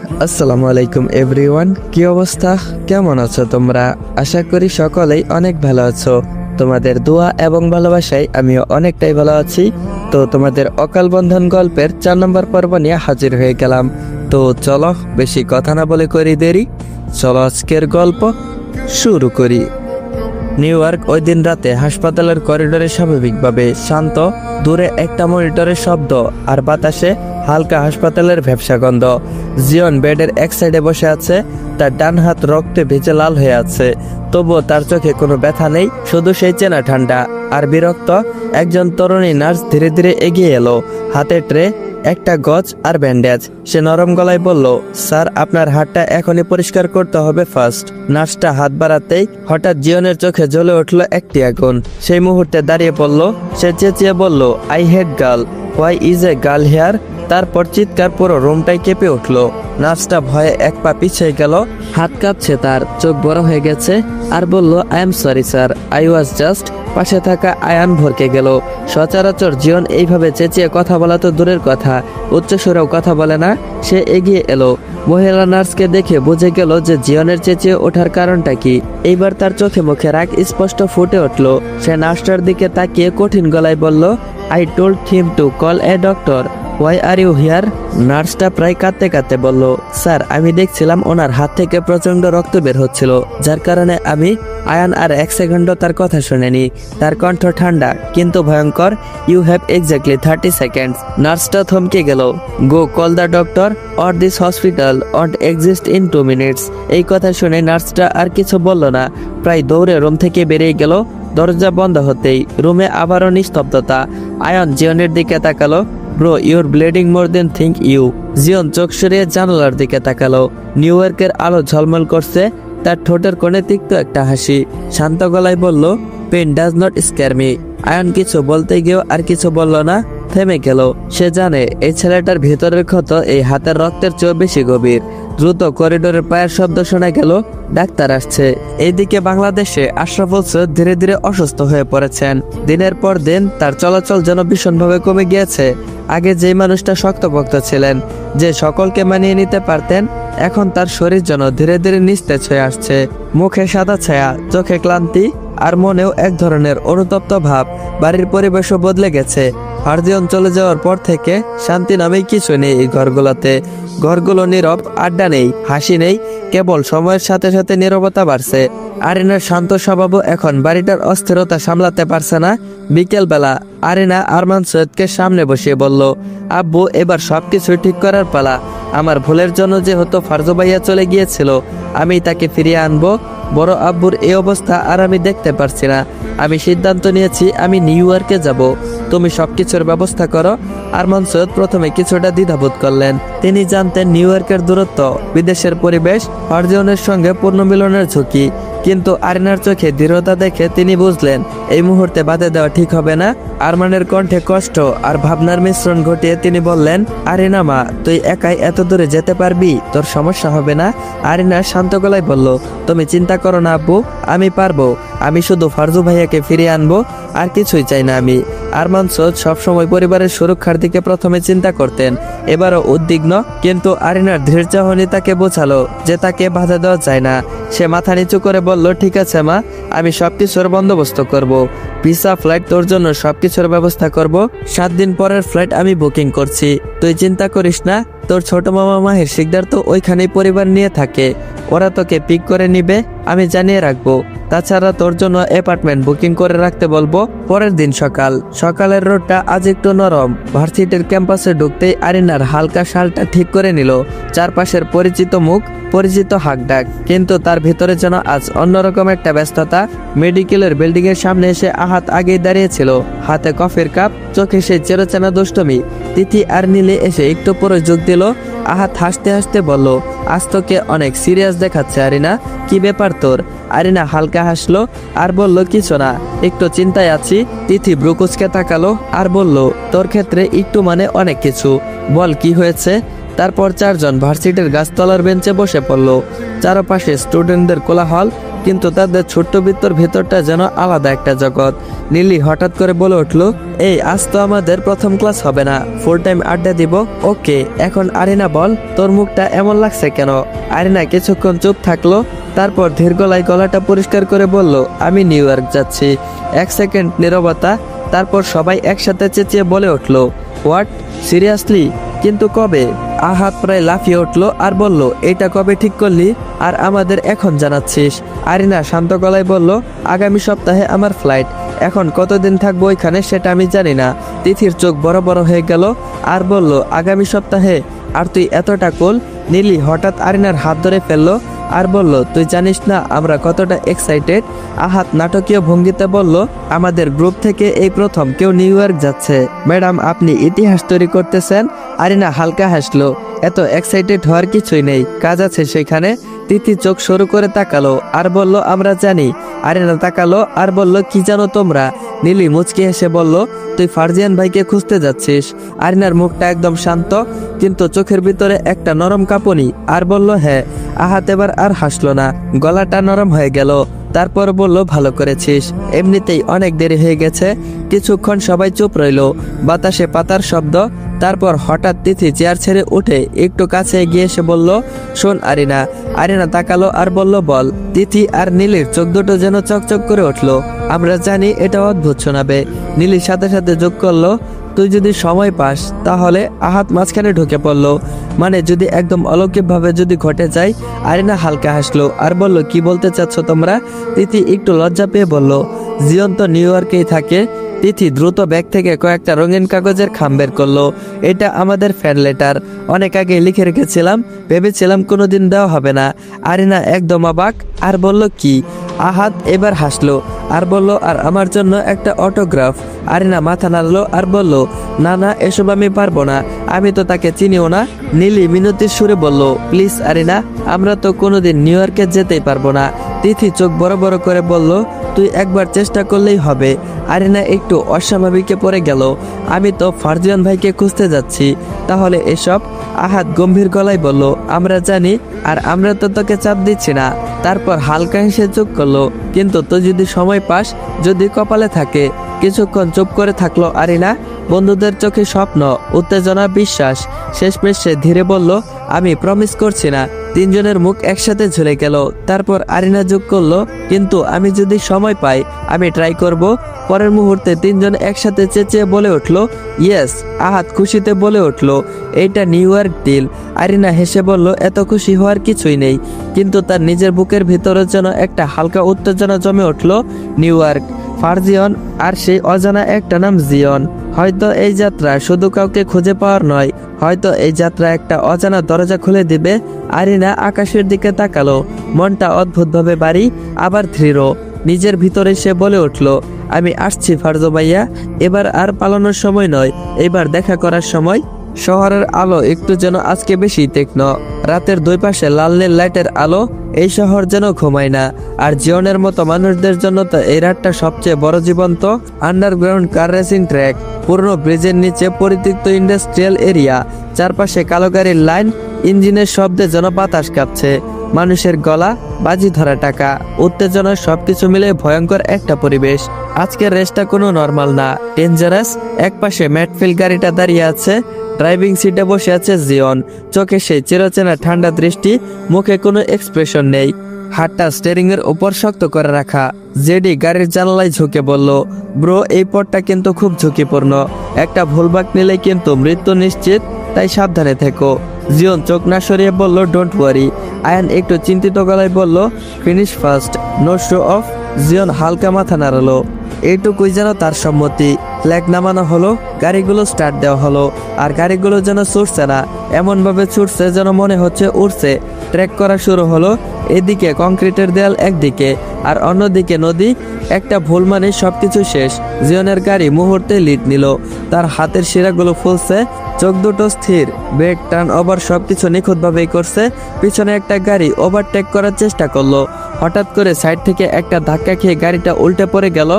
আসসালামু আলাইকুম এভরিওয়ান, কি অবস্থা, কেমন আছো তোমরা? আশা করি সকলেই অনেক ভালো আছো। তোমাদের দোয়া এবং ভালোবাসায় আমিও অনেকটাই ভালো আছি। তো তোমাদের অকাল বন্ধন গল্পের 4 নম্বর পর্ব নিয়ে হাজির হয়ে গেলাম। তো চলো বেশি কথা না বলে করি দেরি, চলো আজকের গল্প শুরু করি। নিউ ইয়র্ক ওই দিন রাতে হাসপাতালের করিডোরে স্বাভাবিকভাবে শান্ত। দূরে একটা মনিটরের শব্দ আর বাতাসে হালকা হাসপাতালের ভ্যাপসা গন্ধ। জিয়ন বেডের এক সাইডে বসে আছে, তার ডান হাত রক্তে ভেজে লাল হয়ে আছে। তবুও তার চোখে কোনো ব্যথা নেই, শুধু সেই চেনা ঠান্ডা আর বিরক্ত। একজন তরুণী নার্স ধীরে ধীরে এগিয়ে এলো, হাতে ট্রে, একটা গজ আর ব্যান্ডেজ। সে নরম গলায় বলল, স্যার আপনার হাতটা এখনই পরিষ্কার করতে হবে ফার্স্ট। নার্সটা হাত বাড়াতেই হঠাৎ জিয়নের চোখে জ্বলে উঠল একটি আগুন। সেই মুহূর্তে দাঁড়িয়ে পড়ল। সে চেঁচিয়ে বলল, I hate girl, why is a girl here. তারপর চিৎকার পুরো রুমটাই কেঁপে উঠল। নার্সটা ভয়ে এক পা পিছিয়ে গেল, হাত কাঁপছে তার, চোখ বড় হয়ে গেছে, আর বলল, I am sorry sir, I was just. পাশে থাকা আয়ান ভরকে গেল। সচরাচর জিয়ন এইভাবে চেঁচিয়ে কথা বলা তো দূরের কথা, উচ্চস্বরেও কথা বলে না। সে এগিয়ে এলো, মহিলা নার্সকে দেখে বুঝে গেল যে জিয়নের চেঁচিয়ে ওঠার কারণটা কি। এইবার তার চোখে মুখে রাগ স্পষ্ট ফুটে উঠল। সে নার্সটার দিকে তাকিয়ে কঠিন গলায় বলল, I told him to call a doctor, why are you here. নার্সটা প্রায় কাঁদতে কাঁদতে বলল, স্যার আমি দেখছিলাম ওনার হাত থেকে প্রচন্ড রক্ত বের হচ্ছিল, যার কারণে আমি। আয়ান আর এক সেকেন্ডও তার কথা শুনেনি। তার কণ্ঠ ঠান্ডা কিন্তু ভয়ঙ্কর। You have exactly 30 seconds. নার্সটা থমকে গেল। Go call the doctor or this hospital won't exist in 2 minutes. এই কথা শুনে নার্সটা আর কিছু বলল না, প্রায় দৌড়ে রুম থেকে বেরিয়ে গেল। দরজা বন্ধ হতেই রুমে আবারও নিস্তব্ধতা। আয়ান জিয়নের দিকে তাকালো। Bro, your bleeding more than think you. Zion চোখ সরিয়ে জানালার দিকে তাকালো। নিউ ইয়র্কের আলো ঝলমল করছে, তার ঠোঁটের কোণে তিক্ত একটা হাসি। শান্ত গলায় বলল, pain does not scare me. Ayan কিছু বলতে গিয়েও আর কিছু বলল না, থেমে গেল। সে জানে এই ছেলেটার ভেতরের ক্ষত এই হাতের রক্তের চেয়েও বেশি গভীর। দ্রুত করিডোরের পায়ের শব্দ শোনা গেল, ডাক্তার আসছে। এইদিকে বাংলাদেশে আশরাফুল সৈয়দ ধীরে ধীরে অসুস্থ হয়ে পড়েছেন। দিনের পর দিন তার চলাচল যেন ভীষণভাবে কমে গিয়েছে। আগে যেই মানুষটা শক্তপোক্ত ছিলেন, যে সকলকে মানিয়ে নিতে পারতেন, এখন তার শরীর যেন ধীরে ধীরে নিস্তেজ হয়ে আসছে। মুখে সাদা ছায়া, চোখে ক্লান্তি, আর মনেও এক ধরনের অনুতপ্ত ভাব। বাড়ির পরিবেশও বদলে গেছে। হারজিয়ন চলে যাওয়ার পর থেকে শান্তি নামেই কিছু নেই এই ঘরগুলোতে। ঘরগুলো নীরব, আড্ডা নেই, হাসি নেই, কেবল সময়ের সাথে সাথে নীরবতা বাড়ছে। আরিনার শান্ত স্বভাবও এখন বাড়িটার অস্থিরতা সামলাতে পারছে না। বিকেল বেলা আরিনা আরমান সৈয়দকে সামনে বসিয়ে বলল, আব্বু এবার সবকিছু ঠিক করার পালা। আমার ভুলের জন্য যে হতো ফারজু ভাইয়া চলে গিয়েছিল, আমি তাকে ফিরিয়ে আনবো। বড় আব্বুর এই অবস্থা আর আমি দেখতে পারছি না। আমি সিদ্ধান্ত নিয়েছি আমি নিউ ইয়র্কে যাব। তুমি সবকিছুর ব্যবস্থা করো। আরমান সৈয়দ প্রথমে কিছুটা দ্বিধাবোধ করলেন। তিনি জানতেন নিউ ইয়র্কের দূরত্ব, বিদেশের পরিবেশ, ফারজিয়নের সঙ্গে পুনর্মিলনের ঝুঁকি। কিন্তু আরিনার চোখে দৃঢ়তা দেখে তিনি বুঝলেন এই মুহূর্তে বাধা দেওয়া ঠিক হবে না। আরমানের কণ্ঠে কষ্ট আর ভাবনার মিশ্রণ ঘটিয়ে তিনি বললেন, আরিনা মা, তুই একাই এত দূরে যেতে পারবি? তোর সমস্যা হবে না? আরিনা শান্ত গলায় বলল, তুমি চিন্তা করো না আব্বু, আমি পারবো। আমি শুধু ফারজু ভাইয়াকে ফিরিয়ে আনবো, আর কিছুই চাই না আমি। আরমান সৈয়দ সবসময় পরিবারের সুরক্ষার দিকে প্রথমে চিন্তা করতেন। এবারও উদ্বিগ্ন, কিন্তু আরিনার ধীর চাহনি তাকে বোঝালো যে তাকে বাধা দেওয়া যায় না। সে মাথা নিচু করে বলল, ঠিক আছে মা, আমি সবকিছুর বন্দোবস্ত করব। ভিসা, ফ্লাইট, তোর জন্য সবকিছুর ব্যবস্থা করব। 7 দিন পরের ফ্লাইট আমি বুকিং করছি, তুই চিন্তা করিস না। তোর ছোট মামা মাহির শিকদার তো ওইখানেই পরিবার নিয়ে থাকে, ওরা তোকে পিক করে নিবে, আমি জানিয়ে রাখবো। তাছাড়া তোর জন্য অ্যাপার্টমেন্ট বুকিং করে রাখতে বলবো। পরের দিন সকালের রোডটা আজ একটু নরম। ভার্সিটির ক্যাম্পাসে ঢুকতেই আরিনার হালকা শালটা ঠিক করে নিল। চারপাশের পরিচিত মুখ, পরিচিত হাঁকডাক, কিন্তু তার ভিতরে যেন আজ অন্যরকম একটা ব্যস্ততা। মেডিকেলের বিল্ডিং এর সামনে এসে আহাত আগেই দাঁড়িয়েছিল, হাতে কফির কাপ, চোখে সেই চেরোচেনা দুষ্টমি। তিথি আর নীলে এসে একটু পরে যোগ দিল। আহাত হাসতে হাসতে বলল, আজ তোকে অনেক সিরিয়াস দেখাচ্ছে আরিনা, কি ব্যাপার তোর? আরিনা হালকা হাসলো আর বলল, কিছু না, একটু চিন্তায় আছি। তিথি ব্রুকুচকে তাকালো আর বলল, তোর ক্ষেত্রে একটু মানে অনেক কিছু, বল কি হয়েছে? তারপর 4 জন ভার্সিটির গাছতলার বেঞ্চে বসে পড়ল। চারপাশে স্টুডেন্টদের কোলাহল, কিন্তু তাদের ছোট্ট বৃত্তর ভেতরটা যেন আলাদা একটা জগৎ। নীলি হঠাৎ করে বলে উঠলো, এই আজ তো আমাদের প্রথম ক্লাস হবে না, ফুল টাইম আড্ডা দিব। ওকে, এখন আরিনা বল, তোর মুখটা এমন লাগছে কেন? আরিনা কিছুক্ষণ চুপ থাকলো, তারপর ধীর গলায় গলাটা পরিষ্কার করে বলল, আমি নিউ ইয়র্ক যাচ্ছি। 1 সেকেন্ড নীরবতা, তারপর সবাই একসাথে চেঁচিয়ে বলে উঠলো, হোয়াট, সিরিয়াসলি? কিন্তু কবে? আহাত প্রায় লাফিয়ে উঠলো আর বলল, এটা কবে ঠিক করলি আর আমাদের এখন জানাচ্ছিস? আরিনা শান্ত গলায় বলল, আগামী সপ্তাহে আমার ফ্লাইট। এখন কতদিন থাকবো ওইখানে সেটা আমি জানি না। তিথির চোখ বড় বড় হয়ে গেল আর বলল, আগামী সপ্তাহে? আর তুই এতটা কোল? নীলি হঠাৎ আরিনার হাত ধরে ফেললো আর বলল, তুই জানিস না আমরা কতটা এক্সাইটেড? আহাত নাটকীয় ভঙ্গিতে বলল, আমাদের গ্রুপ থেকে এই প্রথম কেউ নিউ ইয়র্ক যাচ্ছে। ম্যাডাম, আপনি ইতিহাস তৈরি করতেছেন। আরিনা হালকা হাসলো, এত এক্সাইটেড হওয়ার কিছুই নেই, কাজ আছে সেখানে। তিথি চোখ সরু করে তাকালো আর বলল, আমরা জানি। আরিনা তাকালো আর বলল, কি জানো তোমরা? নীলি মুচকি হেসে বলল, তুই ফারজিয়ান ভাইকে খুঁজতে যাচ্ছিস। আরিনার মুখটা একদম শান্ত, কিন্তু চোখের ভিতরে একটা নরম কাঁপুনি, আর বলল, হ্যাঁ। আহাত এবার আর হাসলো না, গলাটা নরম হয়ে গেল। তারপর বলল, ভালো করেছিস, এমনিতেই অনেক দেরি হয়ে গেছে। কিছুক্ষণ সবাই চুপ রইল, বাতাসে পাতার শব্দ। তারপর হঠাৎ তিথি চেয়ার ছেড়ে উঠে একটু কাছে এগিয়ে এসে বলল, শোন আরিনা। আরিনা তাকালো আর বলল, বল। তিথি আর নীলির চোখ দুটো যেন চকচক করে উঠলো। আমরা জানি এটা অদ্ভুত শোনাবে। নীলির সাথে সাথে যোগ করলো, তুই যদি সময় পাস তাহলে। আহাত মাঝখানে ঢুকে পড়লো, মানে যদি একদম অলৌকিকভাবে যদি ঘটে যায়। আরিনা হালকা হাসলো আর বলল, কি বলতে চাচ্ছ তোমরা? তিথি একটু লজ্জা পেয়ে বলল, জিয়ন তো নিউ ইয়র্কেই থাকে। তিথি দ্রুত ব্যাগ থেকে কয়েকটা রঙিন কাগজের খাম বের করলো। এটা আমাদের ফ্যান লেটার, অনেক আগে লিখে রেখেছিলাম, ভেবেছিলাম কোনোদিন দেওয়া হবে না। আরিনা একদম অবাক আর বলল, কি? আহাত এবার হাসলো আর বলল, আর আমার জন্য একটা অটোগ্রাফ। আরিনা মাথা নাড়লো আর বলল, না না, এসব আমি পারবো না, আমি তো তাকে চিনিও না। নীলি মিনতির সুরে বলল, প্লিজ আরিনা, আমরা তো কোনোদিন নিউ ইয়র্কে যেতেই পারবো না। তিথি চোখ বড় বড় করে বলল, তুই একবার চেষ্টা করলেই হবে। আরিনা একটু অস্বাভাবিকে পড়ে গেল, আমি তো ফারজিয়ান ভাইকে খুঁজতে যাচ্ছি, তাহলে এসব? আহাত গম্ভীর গলায় বলল, আমরা জানি, আর আমরা তো তোকে চাপ দিচ্ছি না। তারপর হালকা হেসে চুপ করলো, কিন্তু তুই যদি সময় পাস, যদি কপালে থাকে। কিছুক্ষণ চুপ করে থাকলো আরিনা, বন্ধুদের চোখে স্বপ্ন, উত্তেজনা, বিশ্বাস। শেষমেশ সে ধীরে বলল, আমি প্রমিস করছি না। তিনজনের মুখ একসাথে ঝুলে গেল। তারপর আরিনা যোগ করলো, কিন্তু আমি যদি সময় পাই, আমি ট্রাই করব। পরের মুহূর্তে তিনজন একসাথে চেঁচিয়ে বলে উঠলো, ইয়েস। আহাত খুশিতে বলে উঠলো, এইটা নিউ ইয়র্ক ডিল। আরিনা হেসে বলল, এত খুশি হওয়ার কিছুই নেই, কিন্তু তার নিজের বুকের ভিতরে যেন একটা হালকা উত্তেজনা জমে উঠলো। নিউ ইয়র্ক, ফারজিয়ন, আর সেই অজানা একটা নাম জিয়ন। হয়তো এই যাত্রা শুধু কাউকে খুঁজে পাওয়ার নয়, হয়তো এই যাত্রা একটা অজানা দরজা খুলে দিবে। আরিনা আকাশের দিকে তাকালো, মনটা অদ্ভুতভাবে বাড়ি, আবার দৃঢ়। নিজের ভিতরে সে বলে উঠল, আমি আসছি ফারজো ভাইয়া, এবার আর পালানোর সময় নয়, এবার দেখা করার সময়। শহরের আলো একটু যেন আজকে বেশি তীক্ষ্ণ, রাতের দুই পাশে লাল নীল লাইটের আলো। এই শহর যেন ঘুমায় না, আর জীবনের মতো মানুষদের জন্য তো এই রাতটা সবচেয়ে বড় জীবন্ত। আন্ডারগ্রাউন্ড কার রেসিং ট্র্যাক, পুরনো ব্রিজের নিচে পরিত্যক্ত ইন্ডাস্ট্রিয়াল এরিয়া, চারপাশে কালো গাড়ির লাইন, ইঞ্জিনের শব্দে যেন বাতাস কাঁপছে। মানুষের গলা, বাজি ধরা টাকা, উত্তেজনা, সবকিছু মিলে ভয়ঙ্কর একটা পরিবেশ। আজকের রেসটা কোনো নর্মাল না, ডেঞ্জারাস। একপাশে ম্যাটফিল গাড়িটা দাঁড়িয়ে আছে, ড্রাইভিং সিটে বসে আছে জিয়ন, চোখে সেই চিরচেনা ঠান্ডা দৃষ্টি, মুখে কোনো এক্সপ্রেশন নেই, হাতটা স্টিয়ারিং এর উপর শক্ত করে রাখা। জেডি গাড়ির জানালায় ঝুঁকে বলল, ব্রো, এই পথটা কিন্তু খুব ঝুঁকিপূর্ণ, একটা ভুলভাগ নিলে কিন্তু মৃত্যু নিশ্চিত, তাই সাবধানে থেকো। জিয়ন চোখ না সরিয়ে বলল, ডোন্ট ওয়ারি। আয়ান একটু চিন্তিত গলায় বলল, finish first, no show off. Zion হালকা মাথা নাড়ালো, এইটুকুই যেন তার সম্মতি। ফ্ল্যাগ নামানো হলো, গাড়িগুলো স্টার্ট দেওয়া হলো, আর গাড়িগুলো যেন ছুটছে না, এমনভাবে ছুটছে যেন মনে হচ্ছে উড়ছে। ট্রেক করা শুরু হলো, এদিকে কংক্রিটের দেয়াল একদিকে, আর অন্যদিকে নদী। একটা ভুল মানে সবকিছু শেষ। জিয়নের গাড়ি মুহূর্তে লিড নিল, তার হাতের শিরাগুলো ফুলছে, চোখ দুটো স্থির, ব্রেক, টার্ন ওভার সবকিছু নিখুঁতভাবেই করছে। পিছনে একটা গাড়ি ওভারটেক করার চেষ্টা করলো। হঠাৎ করে সাইড থেকে একটা ধাক্কা খেয়ে গাড়িটা উল্টে পড়ে গেল।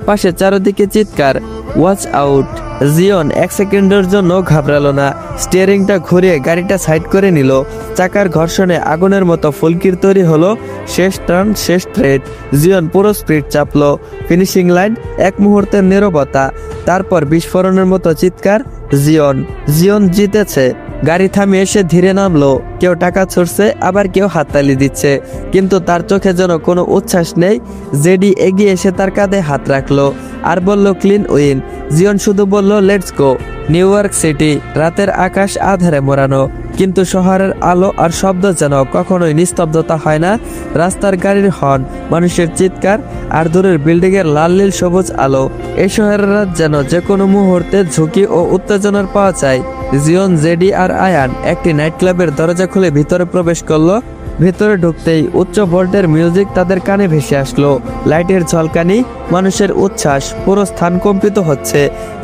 পাশে চারদিকে চিৎকার, ওয়াচ আউট। জিওন এক সেকেন্ডের জন্য ঘাবড়ালো না, স্টিয়ারিংটা ঘুরিয়ে গাড়িটা সাইড করে নিল। চাকার ঘর্ষণে আগুনের মতো ফুলকির তৈরি হলো। শেষ টার্ন, শেষ স্ট্রেট। জিওন পুরো স্পিড চাপলো। ফিনিশিং লাইন, এক মুহূর্তের নীরবতা, তারপর বিস্ফোরণের মতো চিৎকার, জিওন, জিওন জিতেছে। গাড়ি থামিয়ে এসে ধীরে নামলো। কেউ টাকা ছুড়ছে, আবার কেউ হাততালি দিচ্ছে, কিন্তু তার চোখে যেন কোনো উচ্ছ্বাস নেই। জেডি এগিয়ে এসে তার কাঁধে হাত রাখলো আর বলল, ক্লিন উইন। জিওন শুধু বলল, let's go. New York city, রাতের আকাশ আধারে মোড়ানো, কিন্তু শহরের আলো আর শব্দ যেন কখনোই নিস্তব্ধতা হয় না। রাস্তার গাড়ির হর্ন, মানুষের চিৎকার, আর দূরের বিল্ডিং এর লাল নীল সবুজ আলো। এই শহরের রাত যেন যে কোনো মুহূর্তে ঝুঁকি ও উত্তেজনার পাওয়া যায়। জিওন, জেডি আর আয়ান একটি নাইট ক্লাবের দরজা খুলে ভিতরে প্রবেশ করলো। ভেতরে ঢুকতেই উচ্চ ভোল্টের মিউজিক তাদের কানে ভেসে আসলো। লাইটের ঝলকানি, মানুষের উচ্ছ্বাস, পুরো স্থান কম্পিত হচ্ছে।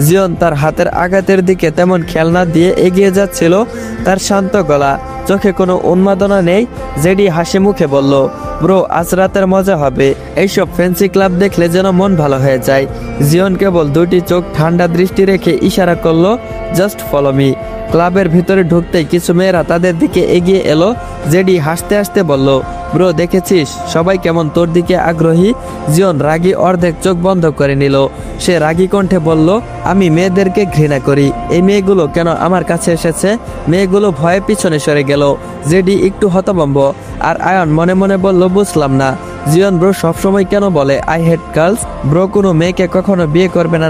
জিওন তার হাতের আঘাতের দিকে তেমন খেয়াল না দিয়ে এগিয়ে যাচ্ছিল। তার শান্ত গলা, চোখে কোনো উন্মাদনা নেই। জেডি হাসি মুখে বলল, ব্রো, আজ রাতের মজা হবে। এইসব ফ্যান্সি ক্লাব দেখলে যেন মন ভালো হয়ে যায়। জিওন কেবল দুটি চোখ ঠান্ডা দৃষ্টি রেখে ইশারা করলো, জাস্ট ফলো মি। ক্লাবের ভিতরে ঢুকতেই কিছু মেয়েরা তাদের দিকে এগিয়ে এলো। জেডি হাসতে হাসতে বলল, ব্রো, দেখেছিস সবাই কেমন তোর দিকে আগ্রহী। জিওন রাগী অর্ধেক চোখ বন্ধ করে নিল। সে রাগী কণ্ঠে বলল, আমি মেয়েদেরকে ঘৃণা করি। এই মেয়েগুলো কেন আমার কাছে এসেছে? মেয়েগুলো ভয়ে পিছনে সরে গেল। জেডি একটু হতভম্ব, আর আয়ন মনে মনে বলল, বুঝলাম না। জিওন, ব্রো সবসময় কেন বলে আই হেট গার্লস? ব্রো কোনো মেয়েকে কখনো বিয়ে করবে না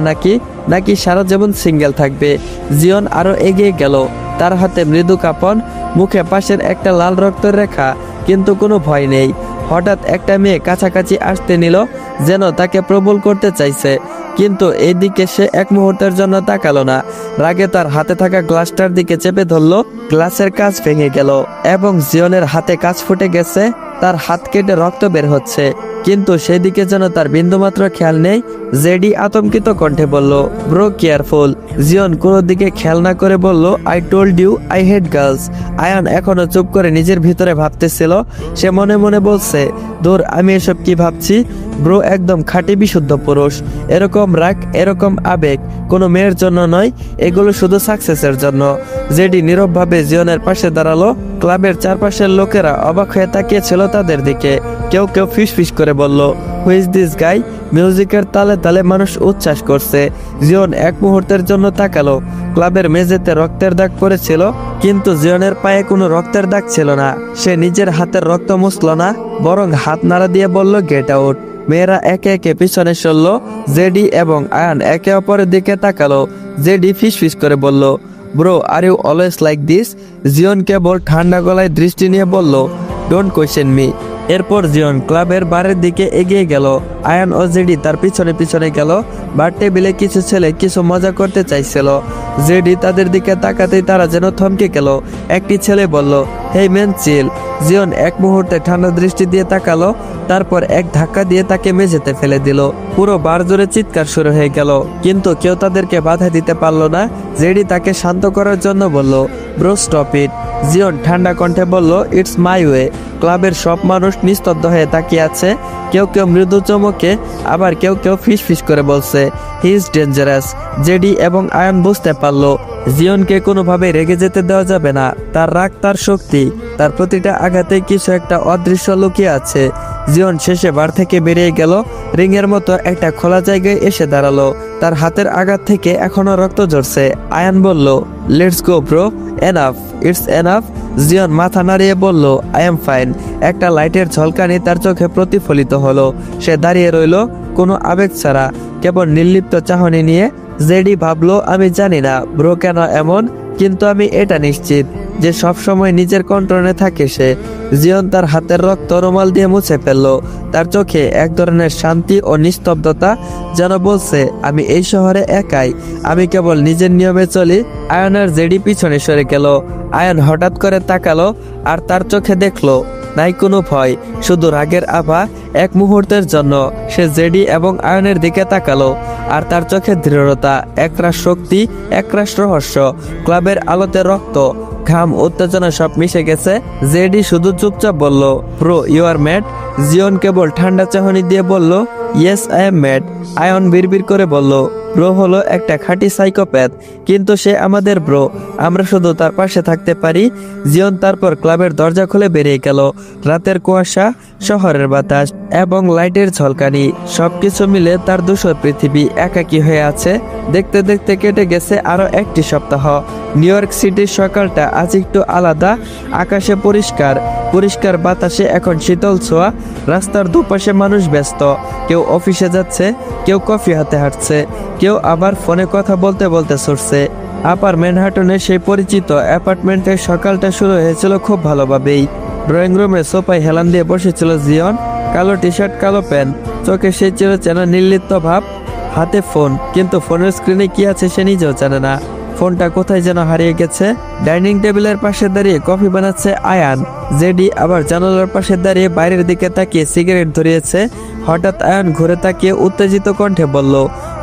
নাকি সারা জীবন সিঙ্গেল থাকবে? জিওন আরো এগিয়ে গেল, তার হাতে মৃদু কাঁপন, মুখে পাশের একটা লাল রক্তের রেখা, কিন্তু কোনো ভয় নেই। হঠাৎ একটা মেয়ে কাছাকাছি আসতে নিল, যেন তাকে প্রবল করতে চাইছে, কিন্তু এইদিকে সে এক মুহূর্তের জন্য তাকালো না। রাগে তার হাতে থাকা গ্লাসটার দিকে চেপে ধরলো। গ্লাসের কাঁচ ভেঙে গেল এবং জিওনের হাতে কাঁচ ফুটে গেছে। তার হাত কেটে রক্ত বের হচ্ছে, কিন্তু সেদিকে যেন তার বিন্দুমাত্র খেয়াল নেই। জেডি আতঙ্কিত কণ্ঠে বলল, ব্রো কেয়ারফুল। জিওন কোনো দিকে খেয়াল না করে বলল, I told you I hate girls. Ayan এখনো চুপ করে নিজের ভিতরে ভাবতেছিল। সে মনে মনে বলছে, দূর, আমি এসব কি ভাবছি? ব্রো একদম খাঁটি বিশুদ্ধ পুরুষ। এরকম রাগ, এরকম আবেগ কোনো মেয়ের জন্য নয়, এগুলো শুধু সাকসেসের জন্য। জেডি নীরবভাবে জিওনের পাশে দাঁড়ালো। ক্লাবের চারপাশের লোকেরা অবাক হয়ে তাকিয়েছিল তাদের দিকে। কেউ কেউ ফিস করে বলল, হু ইজ দিস গাই? মিউজিকের তালে তালে মানুষ উচ্ছ্বাস করছে। জিওন এক মুহূর্তের জন্য তাকালো। ক্লাবের মেঝেতে রক্তের দাগ পড়েছিল, কিন্তু জিওনের পায়ে কোনো রক্তের দাগ ছিল না। সে নিজের হাতের রক্ত মুছল না, বরং হাত নাড়া দিয়ে বলল, গেট আউট। মেয়েরা একে একে পিছনে সরল। জেডি এবং আয়ান একে অপরের দিকে তাকালো। জেডি ফিস করে বলল, bro, are you always like this? Zion কেবল ঠান্ডা গলায় দৃষ্টি নিয়ে বলল, ডোন্ট কোয়েশ্চেন মি। এরপর জিওন ক্লাবের বারের দিকে এগিয়ে গেল। আয়ান ও জেডি তার পিছনে গেল। বার টেবিলে কিছু ছেলে কিছু মজা করতে চাইছিল। জেডি তাদের দিকে তাকাতেই তারা যেন থমকে গেল। একটি ছেলে বলল, হেই ম্যান, চিল। জিওন এক মুহূর্তে ঠান্ডা দৃষ্টি দিয়ে তাকালো, তারপর এক ধাক্কা দিয়ে তাকে মেঝেতে ফেলে দিল। পুরো বার জুড়ে চিৎকার শুরু হয়ে গেল, কিন্তু কেউ তাদেরকে বাধা দিতে পারল না। জেডি তাকে শান্ত করার জন্য বলল, ব্রো স্টপ ইট। জিওন ঠান্ডা কণ্ঠে বলল, ইটস মাই ওয়ে। ক্লাবের সব মানুষ নিস্তব্ধ হয়ে তাকিয়ে আছে। কেউ মৃদু চমকে, আবার কেউ ফিস করে বলছে, হি ইজ ডেঞ্জারাস। জেডি এবং আয়ন বুঝতে পারলো জিওনকে কোনোভাবে রেগে যেতে দেওয়া যাবে না। তার রাগ, তার শক্তি, তার প্রতিটা আঘাতে কিছু একটা অদৃশ্য লুকিয়ে আছে। জিওন শেষে বার থেকে বেরিয়ে গেল। রিংয়ের মতো একটা খোলা জায়গায় এসে দাঁড়ালো। তার হাতের আঘাত থেকে এখনো রক্ত ঝরছে। আয়ান বলল, let's go bro, enough, it's enough. Jeon মাথা নাড়িয়ে বলল, আই এম ফাইন। একটা লাইটের ঝলকানি তার চোখে প্রতিফলিত হলো। সে দাঁড়িয়ে রইল, কোনো আবেগ ছাড়া, কেবল নির্লিপ্ত চাহনি নিয়ে। জেডি ভাবলো, আমি জানি না ব্রো কেন এমন, কিন্তু আমি এটা নিশ্চিত যে সবসময় নিজের কন্ট্রোলে থাকে সে। জিওন তার হাতের রক্ত রুমাল দিয়ে মুছে ফেললো। তার চোখে এক ধরনের শান্তি ও নিস্তব্ধতা, যেন বলছে, আমি এই শহরে একাই, আমি কেবল নিজের নিয়মে চলি। আয়ন আর জেডি পিছনে সরে গেল। আয়ন হঠাৎ করে তাকালো, আর তার চোখে দেখলো নাই কোনো ভয়, শুধু রাগের আভা। এক মুহূর্তের জন্য সে জেডি এবং আয়নের দিকে তাকালো, আর তার চোখে দৃঢ়তা, একরাশ শক্তি, একরাশ রহস্য। ক্লাবের আলোতে রক্ত, ঘাম, উত্তেজনা সব মিশে গেছে। জেডি শুধু চুপচাপ বলল, bro you are mad. Zion কেবল ঠান্ডা চাহনি দিয়ে বলল, yes I am mad. Ayan বিড়বিড় করে বলল, ব্রো হলো একটা খাঁটি সাইকোপ্যাথ, কিন্তু সে আমাদের ব্রো, আমরা শুধু তার পাশে থাকতে পারি। জিওন তারপর ক্লাবের দরজা খুলে বেরিয়ে গেল। রাতের কুয়াশা, শহরের বাতাস এবং লাইটের ঝলকানি সবকিছু মিলে তার ধূসর পৃথিবী একাকী হয়ে আছে। দেখতে দেখতে কেটে গেছে আরো একটি সপ্তাহ। নিউ ইয়র্ক সিটির সকালটা আজ একটু আলাদা। আকাশে পরিষ্কার পরিষ্কার, বাতাসে এখন শীতল ছোঁয়া। রাস্তার দুপাশে মানুষ ব্যস্ত, কেউ অফিসে যাচ্ছে, কেউ কফি হাতে হাঁটছে, কেউ আবার ফোনে কথা বলতে বলতে ছুটছে। আপার ম্যানহাটনের সেই পরিচিত অ্যাপার্টমেন্টের সকালটা শুরু হয়েছিল খুব ভালোভাবেই। ড্রয়িং রুমে সোফায় হেলান দিয়ে বসেছিল জিয়ন। কালো টি শার্ট, কালো প্যান্ট, চোখে সেই চিরচেনা নির্লিপ্ত ভাব, হাতে ফোন, কিন্তু ফোনের স্ক্রিনে কি আছে সে নিজেও জানে না। ফোনটা কোথায় যেন হারিয়ে গেছে। ডাইনিং টেবিলের পাশে দাঁড়িয়ে কফি বানাচ্ছে আয়ান। জেডি আবার জানালার পাশে দাঁড়িয়ে বাইরের দিকে তাকিয়ে সিগারেট ধরিয়েছে। হঠাৎ আয়ান ঘুরে তাকিয়ে উত্তেজিত কণ্ঠে বলল,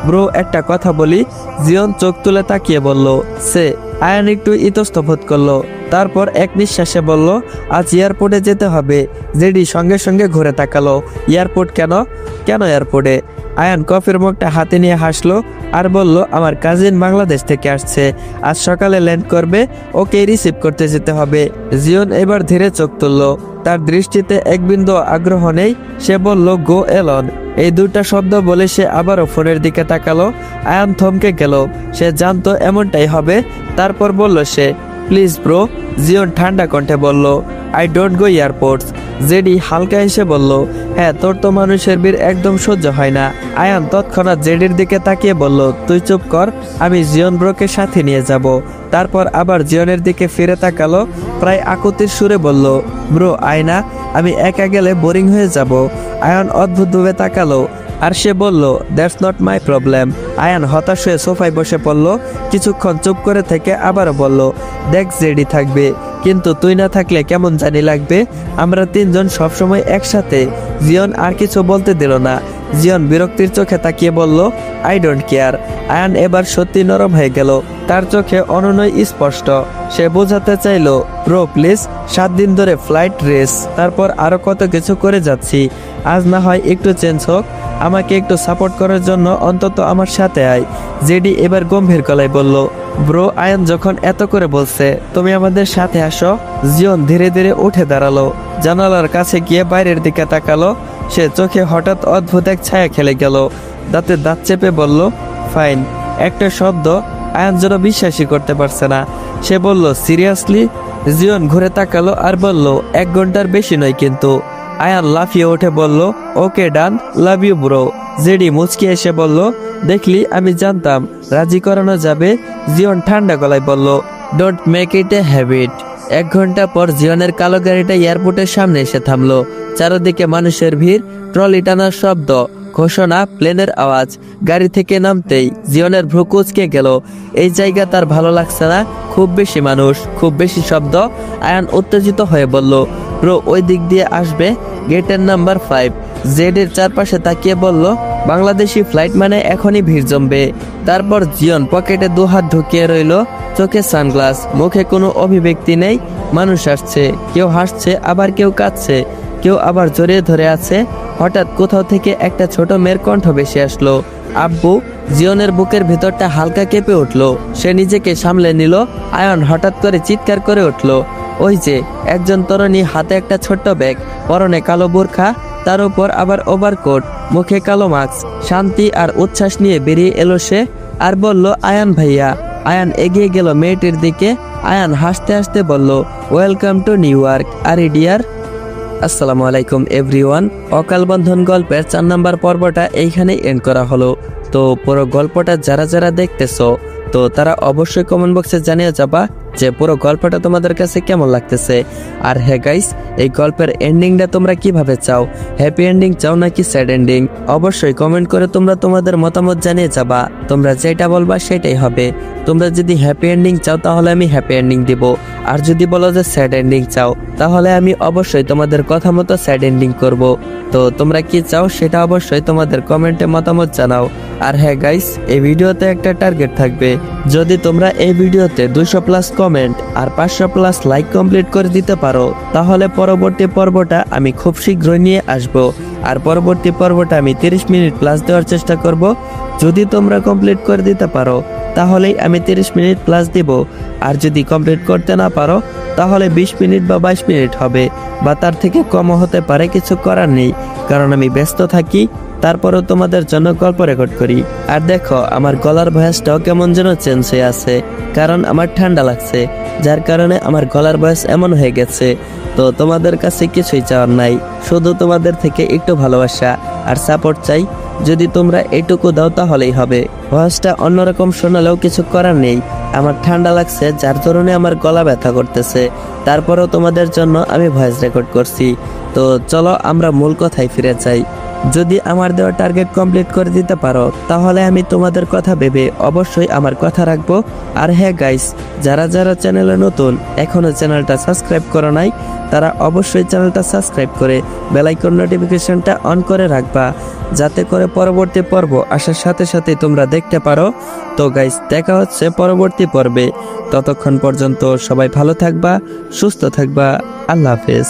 ব্রো একটা কথা বলি। জিয়ন চোখ তুলে তাকিয়ে বলল, সে। আয়ান একটু ইতস্তত করলো, তারপর এক নিঃশ্বাসে বলল, আজ এয়ারপোর্টে যেতে হবে। জেডি সঙ্গে সঙ্গে ঘুরে তাকালো। এয়ারপোর্ট কেন? কেন এয়ারপোর্টে? আয়ান কফির মুখটা হাতে নিয়ে হাসলো আর বলল, আমার কাজিন বাংলাদেশ থেকে আসছে, আজ সকালে ল্যান্ড করবে, ওকে রিসিভ করতে যেতে হবে। জিয়ন এবার ধীরে চোখ তুলল, তার দৃষ্টিতে এক বিন্দু আগ্রহ নেই। সে বলল, গো এলন। এই দুটা শব্দ বলে সে আবারও ফোনের দিকে তাকালো। আয়ান থমকে গেল, সে জানতো এমনটাই হবে। তারপর বলল সে, প্লিজ ব্রো। জিয়ন ঠান্ডা কণ্ঠে বলল, I don't go airports. JD হালকা হেসে বলল, হ্যাঁ তোর তো মানুষের ভিড় একদম সহ্য হয় না। আয়ান তৎক্ষণাৎ জেডির দিকে তাকিয়ে বলল, তুই চুপ কর, আমি জিয়ন ব্রোকে সাথে নিয়ে যাব। তারপর আবার জিয়নের দিকে ফিরে তাকালো, প্রায় আকুতির সুরে বলল, ব্রো আয়না, আমি একা গেলে বোরিং হয়ে যাব। আয়ান অদ্ভুতভাবে তাকালো, আর সে বলল, that's not my problem. Ayan হতাশ হয়ে সোফায় বসে পড়ল। কিছুক্ষণ চুপ করে থেকে আবারও বলল, দেখ জেডি থাকবে, কিন্তু তুই না থাকলে কেমন জানি লাগবে। আমরা তিনজন সবসময় একসাথে। জিয়ন আর কিছু বলতে দিল না। জিয়ন বিরক্তির চোখে তাকিয়ে বলল, আই ডোন্ট কেয়ার। আয়ান এবার সত্যি নরম হয়ে গেল, তার চোখে অনুনয় স্পষ্ট। সে বোঝাতে চাইল, ব্রো প্লিজ, 7 দিন ধরে ফ্লাইট রেস, তারপর আরো কত কিছু করে যাচ্ছি, আজ না হয় একটু চেঞ্জ হোক। আমাকে একটু সাপোর্ট করার জন্য অন্তত আমার সাথে আয়। জেডি এবার গম্ভীর গলায় বলল, ব্রো আয়ান যখন এত করে বলছে, তুমি আমাদের সাথে আসো। জিয়ন ধীরে ধীরে উঠে দাঁড়ালো, জানালার কাছে গিয়ে বাইরের দিকে তাকালো। সে চোখে হঠাৎ অদ্ভুত এক ছায়া খেলে গেল। দাঁতে দাঁত চেপে বলল, ফাইন। একটা শব্দ আয়ান যেন বিশ্বাসই করতে পারছে না। সে বলল, সিরিয়াসলি? জিয়ন ঘুরে তাকালো আর বলল, 1 ঘন্টার বেশি নয় কিন্তু। আয়ান লাফিয়ে উঠে বলল, ওকে ডান, লাভ ইউ ব্রো। জেডি মুচকি এসে বলল, দেখলি আমি জানতাম রাজি করানো যাবে। জিয়ন ঠান্ডা গলায় বলল, don't make it a habit. 1 ঘন্টা পর জিয়নের কালো গাড়িটা এয়ারপোর্টের সামনে এসে থামলো। চারদিকে মানুষের ভিড়, ট্রলি টানার শব্দ, ঘোষণা, প্লেনের আওয়াজ। গাড়ি থেকে নামতেই জিয়নের ভ্রু কুঁচকে গেল। এই জায়গা তার ভালো লাগছে না, খুব বেশি মানুষ, খুব বেশি শব্দ। আয়ান উত্তেজিত হয়ে বলল, ব্রো ওই দিক দিয়ে আসবে, গেটের নাম্বার 5। জেডের চারপাশে তাকিয়ে বলল, বাংলাদেশি ফ্লাইট মানে এখনই ভিড় জমবে। তারপর জিয়ন পকেটে 2 হাত ঢুকিয়ে রইল, চোখে সানগ্লাস, মুখে কোনো অভিব্যক্তি নেই। মানুষ আসছে, কেউ হাসছে, আবার কেউ কাঁদছে, কেউ আবার জড়িয়ে ধরে আছে। হঠাৎ কোথাও থেকে একটা ছোট মেয়ের কণ্ঠ ভেসে আসলো, আব্বু। জিয়নের বুকের ভেতরটা হালকা কেঁপে উঠলো। সে নিজেকে সামলে নিল। আয়ন হঠাৎ করে চিৎকার করে উঠল, ওই যে একজন তরুণী, হাতে একটা ছোট্ট ব্যাগ, পরনে কালো বোরখা, তার উপর আবার ওভারকোট, মুখে কালো মাস্ক। শান্তি আর উচ্ছ্বাস নিয়ে বেরিয়ে এলো সে, আর বলল, আয়ান ভাইয়া। আয়ান এগিয়ে গেল মেয়েটির দিকে। আয়ান হাসতে হাসতে বলল, ওয়েলকাম টু নিউ ইয়র্ক, আরে ডিয়ার। আসসালামু আলাইকুম এভরিওয়ান। অকাল বন্ধন গল্পের 4 নম্বর পর্বটা এইখানেই এন্ড করা হলো। তো পুরো গল্পটা যারা যারা দেখতেছো, তো তারা অবশ্যই কমেন্ট বক্সে জানিয়ে যাবা যে পুরো গল্পটা তোমাদের কাছে কেমন লাগতেছে। আর হ্যাঁ গাইস, এই গল্পের এন্ডিংটা তোমরা কিভাবে চাও, হ্যাপি এন্ডিং চাও নাকি স্যাড এন্ডিং? অবশ্যই কমেন্ট করে তোমরা তোমাদের মতামত জানিয়ে যাবা। তোমরা যেটা বলবা সেটাই হবে। তোমরা যদি হ্যাপি এন্ডিং চাও তাহলে আমি হ্যাপি এন্ডিং দিব, আর যদি বলো যে স্যাড এন্ডিং চাও তাহলে আমি অবশ্যই তোমাদের কথা মতো স্যাড এন্ডিং করব। তো তোমরা কি চাও সেটা অবশ্যই তোমাদের কমেন্টে মতামত জানাও। আর হ্যাঁ গাইস, এই ভিডিওতে একটা টার্গেট থাকবে। যদি তোমরা এই ভিডিওতে 200+ কমেন্ট আর 500+ লাইক কমপ্লিট করে দিতে পারো তাহলে পরবর্তী পর্বটা আমি খুব শীঘ্রই নিয়ে আসব। আর পরবর্তী পর্বটা আমি 30 মিনিট প্লাস দেওয়ার চেষ্টা করব। যদি তোমরা কমপ্লিট করে দিতে পারো তাহলেই আমি 30 মিনিট প্লাস দিব। আর যদি কমপ্লিট করতে না পারো তাহলে 20 মিনিট বা 22 মিনিট হবে, বা তার থেকে কমও হতে পারে। কিছু করার নেই, কারণ আমি ব্যস্ত থাকি। তারপরেও তোমাদের জন্য গল্প রেকর্ড করি। আর দেখো, আমার গলার ভয়েসটাও কেমন যেন চেঞ্জ হয়ে আছে, কারণ আমার ঠান্ডা লাগছে, যার কারণে আমার গলার ভয়েস এমন হয়ে গেছে। তো তোমাদের কাছে কিছুই চাওয়ার নাই, শুধু তোমাদের থেকে একটু ভালোবাসা আর সাপোর্ট চাই। যদি তোমরা এটুকু দাও তাহলেই হবে। ভয়েসটা অন্যরকম শোনালেও কিছু করার নেই, আমার ঠান্ডা লাগছে যার কারণে আমার গলা ব্যথা করতেছে। তারপরেও তোমাদের জন্য আমি ভয়েস রেকর্ড করছি। তো চলো আমরা মূল কথায় ফিরে যাই। যদি আমার দেওয়া টার্গেট কমপ্লিট করে দিতে পারো তাহলে আমি তোমাদের কথা ভেবে অবশ্যই আমার কথা রাখবো। আর হ্যাঁ গাইস, যারা যারা চ্যানেলে নতুন, এখনো চ্যানেলটা সাবস্ক্রাইব করো নাই, তারা অবশ্যই চ্যানেলটা সাবস্ক্রাইব করে বেল আইকন নোটিফিকেশনটা অন করে রাখবা, যাতে করে পরবর্তী পর্ব আসার সাথে সাথে তোমরা দেখতে পারো। তো গাইস, দেখা হচ্ছে পরবর্তী পর্বে। ততক্ষণ পর্যন্ত সবাই ভালো থাকবা, সুস্থ থাকবা। আল্লাহ হাফেজ।